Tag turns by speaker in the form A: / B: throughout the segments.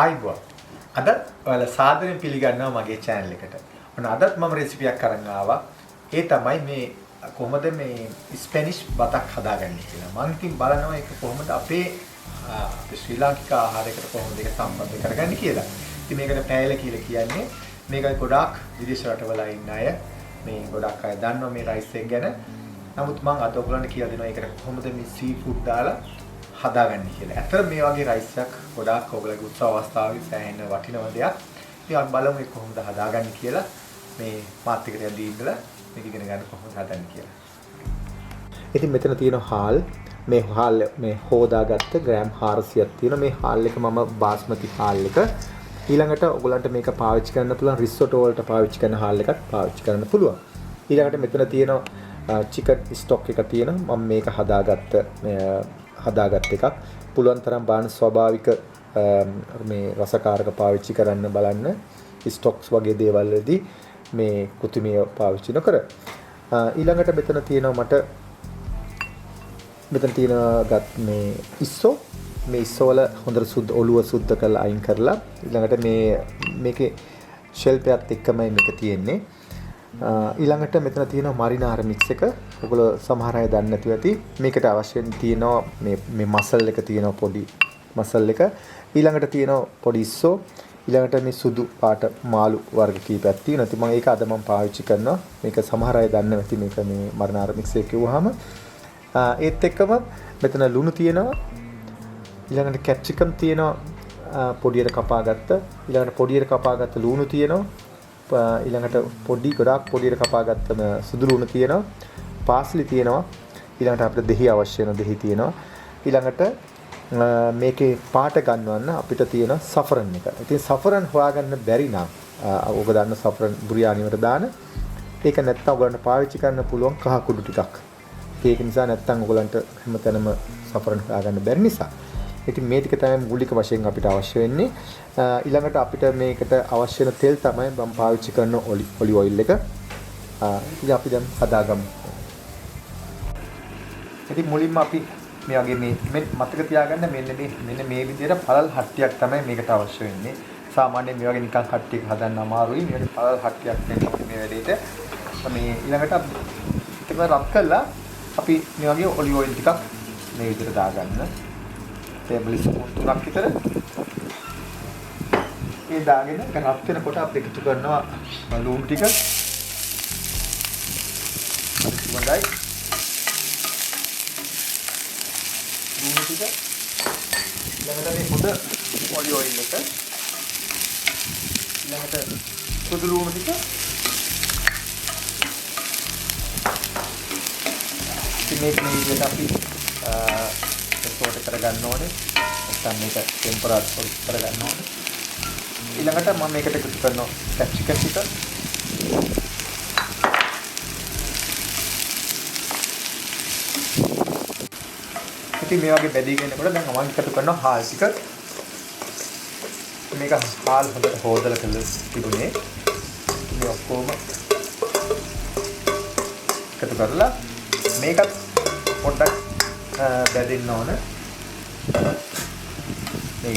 A: ආයිබෝ. අද ඔයාලා සාදරයෙන් පිළිගන්නවා මගේ channel එකට. ඔන්න අදත් මම රෙසිපියක් අරන් ආවා. ඒ තමයි මේ කොහොමද මේ ස්පැනිෂ් බතක් හදාගන්නේ කියලා. මම ඉතින් බලනවා ඒක කොහොමද අපේ ශ්‍රී ලාංකික ආහාරයකට කොහොමද ඒක සම්බන්ධ කරගන්නේ කියලා. ඉතින් මේකට පැයල කියලා කියන්නේ මේක ගොඩාක් විදේශ රටවල ඉන්න අය මේ ගොඩක් අය දන්නවා මේ රයිස් එක ගැන. නමුත් මම අද ඔයගොල්ලන්ට කියලා දෙනවා ඒකට කොහොමද මේ සී ෆුඩ් දාලා හදාගන්නේ කියලා. ඇත්තට මේ වගේ රයිස් එකක් ගොඩාක් ඔයගොල්ලෝගේ උත්සව අවස්ථාවේ සෑහෙන වටිනව දෙයක්. ඉතින් අපි බලමු ඒක කොහොමද හදාගන්නේ කියලා. මේ මාත් එකට යද්දී ඉඳලා මේක ඉගෙන ගන්න කොහොමද හදන්නේ කියලා. ඉතින් මෙතන තියෙන හාල් මේ හොදාගත්ත ග්‍රෑම් 400ක් තියෙන මේ හාල් එක මම බාස්මති හාල් එක. ඊළඟට ඔයගොල්ලන්ට මේක පාවිච්චි කරන්න පුළුවන් රිසෝටෝ වලට පාවිච්චි කරන හාල් එකක් පාවිච්චි කරන්න පුළුවන්. ඊළඟට මෙතන තියෙන චිකන් ස්ටොක් එක තියෙනවා. මම මේක හදාගත්ත එකක්. පුළුවන් තරම් බලන්න ස්වභාවික මේ රසකාරක පාවිච්චි කරන්න බලන්න. ස්ටොක්ස් වගේ දේවල් වලදී මේ කුතුමිය පාවිච්චි නොකර. ඊළඟට මෙතන තියෙනවා මේ ඉස්සෝ මේ ඉස්සෝ වල හොඳට ඔලුව සුද්ධ කරලා අයින් කරලා ඊළඟට මේකේ ෂෙල් එකත් එක්කමයි මේක තියෙන්නේ. ඊළඟට මෙතන තියෙනවා මරිනාර මික්ස් එක. ඔයගොල්ලෝ සමහර අය දන්නේ නැතුව ඇති. මේකට අවශ්‍ය තියෙනවා මේ මසල් එක තියෙනවා පොඩි මසල් එක. ඊළඟට තියෙනවා පොඩි ඉස්සෝ. ඊළඟට මේ සුදු පාට මාළු වර්ග කීපයක් තියෙනවා. ඉතින් මම ඒක අද පාවිච්චි කරනවා. මේක සමහර අය දන්නේ නැති මේක මේ මරිනාර මික්ස් එක කිව්වහම ඒත් එක්කම මෙතන ලුණු තියෙනවා. ඊළඟට කැප්සිකම් තියෙනවා පොඩියට කපාගත්ත. ඊළඟට පොඩියට කපාගත්ත ලුණු තියෙනවා. ඊළඟට ගොඩාක් පොඩියට කපාගත්ත සුදු ලුණු තියෙනවා. පාස්ලි තියෙනවා. ඊළඟට අපිට දෙහි අවශ්‍ය වෙන දෙහි තියෙනවා. ඊළඟට මේකේ පාට ගන්නවන්න අපිට තියෙන සෆරන් එක. ඉතින් සෆරන් හොයාගන්න බැරි නම් ඔබ දන්න සෆරන් බුරියානි වලට දාන. ඒක නැත්තම් ඔයගලන්ට පාවිච්චි කරන්න පුළුවන් කහ කුඩු ටිකක්. ඒක නිසා නැත්තම් ඔයගලන්ට හැමතැනම සෆරන් හොයාගන්න බැරි නිසා. ඉතින් මේ ටික තමයි මූලික වශයෙන් අපිට අවශ්‍ය වෙන්නේ. ඊළඟට අපිට මේකට අවශ්‍ය වෙන තෙල් තමයි මම පාවිච්චි කරන ඔලිව් ඔයිල් එක. ඉතින් අපි දැන් හදාගමු. ඉතින් මුලින්ම අපි මේ වගේ මේ මතක තියාගන්න මෙන්න මේ විදිහට පළල් හට්ටියක් තමයි මේකට අවශ්‍ය වෙන්නේ. සාමාන්‍යයෙන් මේ වගේ නිකන් හට්ටියක් හදන්න අමාරුයි. මේකට පළල් හට්ටියක් වෙන්නේ මේ වැඩේට. මේ ඊළඟට ඒක රබ් කරලා අපි මේ වගේ ඔලිව් ඔයිල් ටිකක් මේ විදිහට දාගන්න. ටේබල් ස්පූන් 3ක් විතර. ඒ දාගෙන ඒක රත් වෙනකොට අපි එකතු කරනවා ලුණු ටික. හොඳයි. ලුණු ටික. ඊළඟට මේ පොඩ ඔලිව් ඔයිල් එක. ඊළඟට සුදු ලුණු ටික. ඉතින් මේක මේ විදිහට අපි සෝට කරගන්න ඕනේ. නැත්නම් මේක ටෙම්පරාචර් කරගන්න ඕනේ. ඊළඟට මම මේකට එකතු කරනවා කැප්සිකම් ටික. ඉතින් මේ වගේ බැදීගෙන යනකොට දැන් මම එකතු කරනවා හාල් ටික. මේක හාල් හොඳට හොදලා කළා තිබුණේ. මේ ඔක්කොම එකතු කරලා මේකත් පොඩ්ඩක් බැදෙන්න ඕන. මේ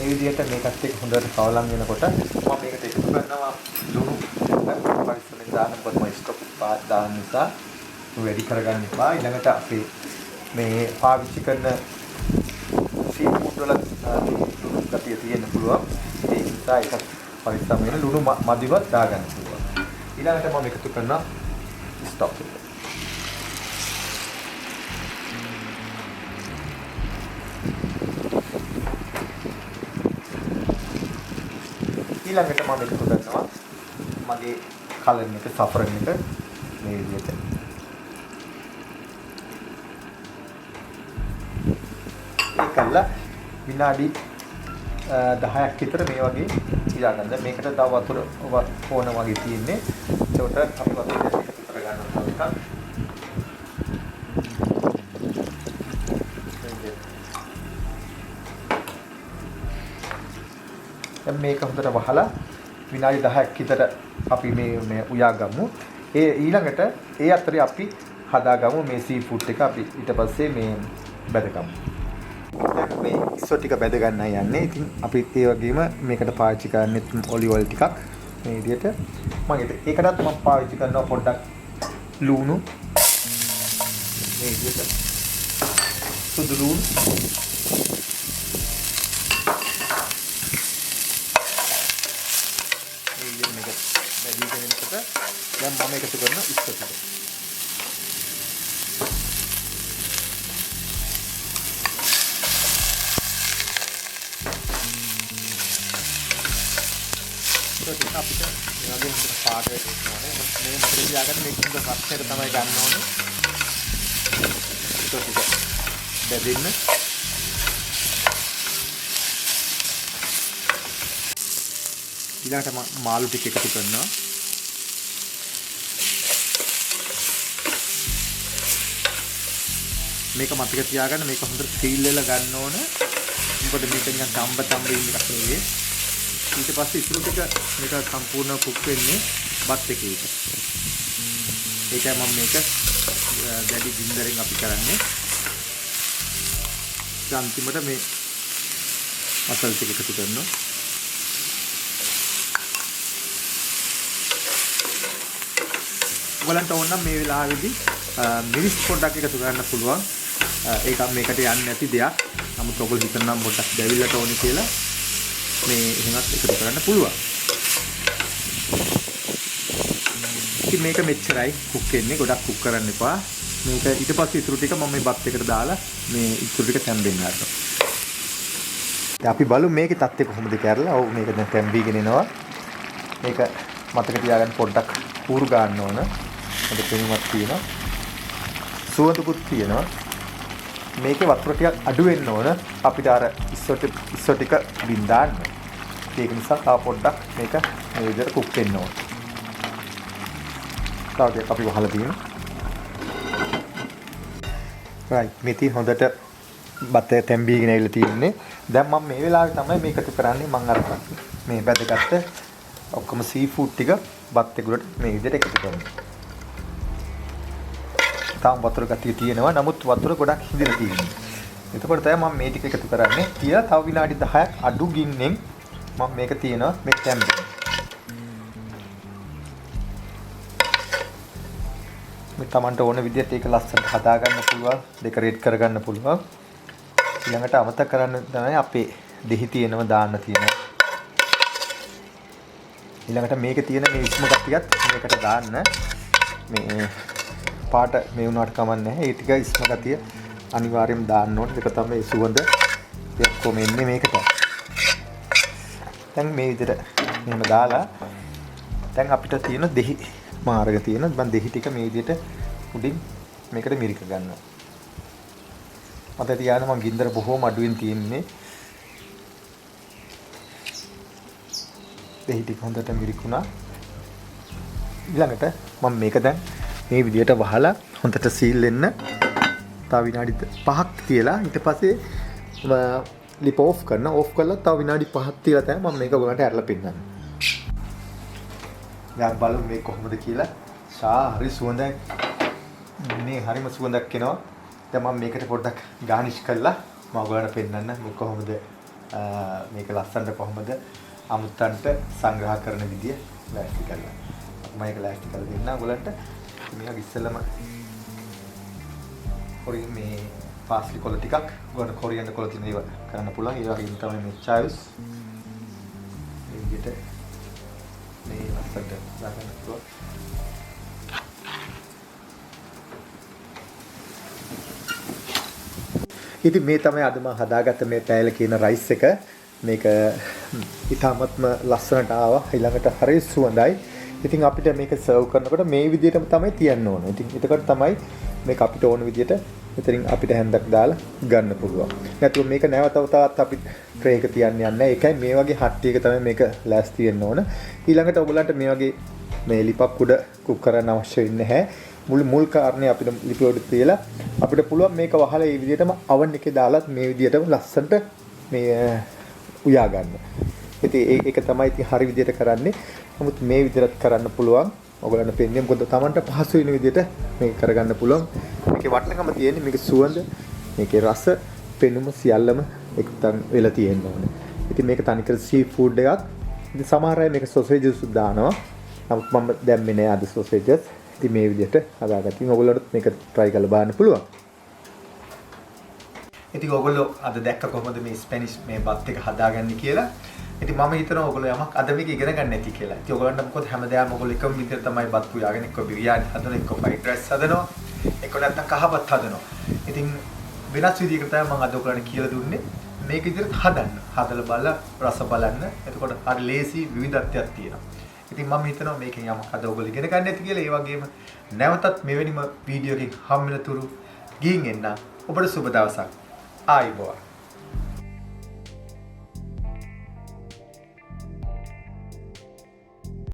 A: විදිහට මේකත් එක්ක හොඳට කවලම් වෙනකොට මම මේකට එකතු කරනවා ලුණු පරිස්සමෙන් දාන්න පොඩ්ඩක් ස්ටොප් දාන්න නිසා වැඩි කරගන්න එපා. ඊළඟට අපි මේ පාවිච්චි කරන සී ෆුඩ් වල ලුණු ගතිය තියෙන්න පුළුවන්. ඒ නිසා ඒක පරිස්සම් වෙන ලුණු මදිවත් දාගන්න පුළුවන්. ඊළඟට මම එකතු කරනවා ස්ටොප් එක. ඊළඟට මම එකතු කරනවා මගේ කලර් එක සෆරන් එක මේ විදිහට. ඒකල්ල විනාඩි 10ක් විතර මේ වගේ තියාගන්න. මේකට තව වතුර ඕන වගේ තියෙන්නේ. ඒකට අපි වතුර එකතු කරගන්නවා ටිකක්. දැන් මේක හොඳට වහලා විනාඩි 10ක් විතර අපි මේ උයාගමු. ඊළඟට ඒ අතරේ අපි හදාගමු මේ සී ෆුඩ් එක. අපි ඊට පස්සේ මේ බැදගමු. දැන් මේ ඉස්සෝ ටික බැද ගන්නයි යන්නේ. ඉතින් අපිත් ඒ වගේම මේකට පාවිච්චි කරන්නේ ඔලිව් ඔයිල් ටිකක් මේ විදිහට. ඒකටත් මම පාවිච්චි කරනවා පොඩ්ඩක් ලුණු මේ විදිහට සුදු ලුණු මේ විදිහට මේක බැදීගෙන එනකොට දැන් මම එකතු කරන ඉස්සෝ ටික. අපිට මේ වගේ හොඳට පාට වෙන්න ඕනේ. මේ මොකද තියාගන්න මේක හොඳ රස්නෙට තමයි ගන්න ඕනේ. ඒක ටික බැදෙන්න. ඊළඟට මාළු ටික එකතු කරනවා. මේක මතක තියාගන්න මේක හොඳට සීල් වෙලා ගන්න ඕනේ. මොකද මේක නිකන් තඹ ඉන්න එකක් නෙවෙයි. ඊට පස්සේ ඉතුරු ටික මේක සම්පූර්ණ කුක් වෙන්නේ බත් එකේ. ඒකයි මම මේක දැඩි ගින්දරෙන් අපි කරන්නේ. අන්තිමට මේ මසල් ටික එකතු කරනවා. ඔයගලන්ට ඕන නම් මේ වෙලාවේදී මිරිස් පොඩ්ඩක් එකතු කරන්න පුළුවන්. ඒක මේකට යන්නේ නැති දෙයක්. නමුත් ඔයගොල්ලෝ හිතනවා පොඩ්ඩක් දැවිල්ලට ඕනේ කියලා මේ එහෙමත් එකතු කරන්න පුළුවන්. ඉතින් මේක මෙච්චරයි කුක් වෙන්නේ. ගොඩක් කුක් කරන්න එපා. මේක ඊට පස්සේ ඉතුරු ටික මම මේ බත් එකට දාලා මේ ඉතුරු ටික තැම්බෙන්න හදනවා. දැන් අපි බලමු මේකේ තත්ත්වය කොහොමද කියලා. ඔව් මේක දැන් තැම්බීගෙන එනවා. මේක මතක තියාගන්න පොඩ්ඩක් කූරු ගන්න ඕන. හොඳ පෙනුමක් තියෙනවා. සුවඳකුත් තියෙනවා. මේකේ වතුර ටිකක් අඩු වෙන්න ඕන. අපිට අර ඉස්සෝ ටික බින්දාන්න. ඒක නිසා තව පොඩ්ඩක් මේක මේ විදිහට කුක් වෙන්න ඕන. තව ටිකක් අපි වහලා තියෙනවා. right මෙතී හොඳට බත් තැම්බීගෙන ඇවිල්ලා තියෙන්නේ. දැන් මම මේ වෙලාවේ තමයි මේක එකතු කරන්නේ. මම අර මේ බැදගත්ත ඔක්කොම සී ෆුඩ් ටික බත් එකට මේ විදිහට එකතු කරනවා. තාම වතුර ගතිය තියෙනවා. නමුත් වතුර ගොඩක් හිඳිලා තියෙනවා. එතකොට තමයි මම මේ ටික එකතු කරන්නේ. තියලා තව විනාඩි 10ක් අඩු ගින්නෙන් මම මේක තියනවා මේ තැම්බෙන්න. මේ Tamanට ඕන විදිහට ඒක ලස්සනට හදා ගන්න පුළුවන්, ඩෙකොරේට් කර ගන්න පුළුවන්. ඊළඟට අමතක කරන්න තමයි අපේ දෙහි තියෙනව දාන්න තියෙනවා. ඊළඟට මේකේ තියෙන මේ ඉස්ම කට්ටියත් මේකට දාන්න. මේ පාට මේ වුණාට කමක් නැහැ. ඒ ටික ඉස්ම කතිය අනිවාර්යයෙන්ම දාන්න ඕනේ. ඒක තමයි සුවඳ දෙක්කොම එන්නේ මේකට. දැන් මේ විදිහට මෙහෙම දාලා දැන් අපිට තියෙන දෙහි මාර්ග තියෙන මම දෙහි ටික මේ විදිහට උඩින් මේකට මිරික ගන්නවා. මට තියාන මම ගින්දර බොහොම අඩුවෙන් තියෙන්නේ. දෙහි ටික හොඳට මිරිකුණා. ඊළඟට මම මේක දැන් මේ විදිහට වහලා හොඳට සීල් වෙන්න තව විනාඩි 5ක් තියලා ඊට පස්සේ ලිප් ඔෆ් කරන ඔෆ් කරලා තව විනාඩි 5ක් තියලා තමයි මම මේක ඔයගලන්ට ඇරලා පෙන්නන්නේ. දැන් බලමු මේ කොහොමද කියලා. හරි සුවඳයි. මේ හරිම සුවඳක් එනවා. දැන් මම මේකට පොඩ්ඩක් ගානිෂ් කරලා මම ඔයගලන්ට පෙන්නන්න මේ කොහොමද මේක ලස්සනට කොහොමද අමුත්තන්ට සංග්‍රහ කරන විදිය ලෑස්ති කරලා. මම ඒක ලෑස්ති කරලා දෙන්න ඔයගලන්ට. මේක ඉස්සෙල්ලම කොරියන් මේ පාස්ලි කොළ ටිකක් ඔයගලන්ට කොරියන් කොළ තියෙන ඒවා කරන්න පුළුවන්. ඒ වගේම තමයි මේ චයිස් මේ විදිහට මේ ලස්සනට දාගන්න පුළුවන්. ඉතින් මේ තමයි අද මම හදාගත්ත මේ පැයල කියන රයිස් එක. මේක ඉතාමත්ම ලස්සනට ආවා. ඊළඟට හරි සුවඳයි. ඉතින් අපිට මේක සර්ව් කරනකොට මේ විදිහටම තමයි තියන්න ඕන. ඉතින් එතකොට තමයි මේක අපිට ඕන විදිහට මෙතනින් අපිට හැන්දක් දාලා ගන්න පුළුවන්. නැත්නම් මේක නැවත තවත් අපි ට්‍රේ එක තියන්න යන්නේ නැහැ. ඒකයි මේ වගේ හට්ටියක තමයි මේක ලෑස්ති වෙන්න ඕන. ඊළඟට ඔයගලන්ට මේ වගේ මේ ලිපක් උඩ කුක් කරන්න අවශ්‍ය වෙන්නේ නැහැ. මුල් කාරණේ අපිට ලිපි උඩ තියලා අපිට පුළුවන් මේක වහලා මේ විදිහටම oven එකේ දාලා මේ විදිහටම ලස්සනට මේ උයා ගන්න. ඉතින් ඒක තමයි ඉතින් හරි විදිහට කරන්නේ. නමුත් මේ විදිහට කරන්න පුළුවන්. ඔයගලන්ට පෙන්නේ මොකද Tamanට පහසු වෙන විදිහට මේක කරගන්න පුළුවන්. මේකේ වටිනකම තියෙන්නේ මේක සුවඳ මේකේ රස පෙනුම සියල්ලම එක්තන් වෙලා තියෙන්න ඕනේ. ඉතින් මේක තනිකර සී ෆුඩ් එකක්. ඉතින් සමහර අය මේක සොසේජස් දානවා. නමුත් මම දැම්මේ නෑ අද සොසේජස්. ඉතින් මේ විදිහට හදාගත්තා. ඔයගොල්ලෝට මේක try කරලා බලන්න පුළුවන්. ඉතින් ඔයගොල්ලෝ අද දැක්ක කොහොමද මේ ස්පැනිෂ් මේ බත් එක හදාගන්නේ කියලා. ඉතින් මම හිතනවා ඔයගොල්ලෝ යමක් අද මේක ඉගෙන ගන්න නැති කියලා. ඉතින් ඔයගොල්ලන්ට මොකද හැමදාම ඔයගොල්ලෝ එකම විදිහට තමයි බත් පුයාගෙන එක්ක බිරියානි හදනවා, එක්ක ෆ්‍රයිඩ් රයිස් හදනවා, එක්ක නැත්නම් කහබත් හදනවා. ඉතින් වෙනස් විදිහකට තමයි මම අද ඔයගොල්ලන්ට කියලා දුන්නේ. මේක විදිහට හදන්න. හදලා බලලා රස බලන්න. එතකොට හරි ලේසි විවිධත්වයක් තියෙනවා. ඉතින් මම හිතනවා මේකෙන් යමක් අද ඔයගොල්ලෝ ඉගෙන ගන්න නැති කියලා. ඒ වගේම නැවතත් මෙවැනිම වීඩියෝ එකකින් හම්බ වෙන තුරු ගිහින් එන්න. ඔබට සුබ දවසක්. ආයිබෝවන්.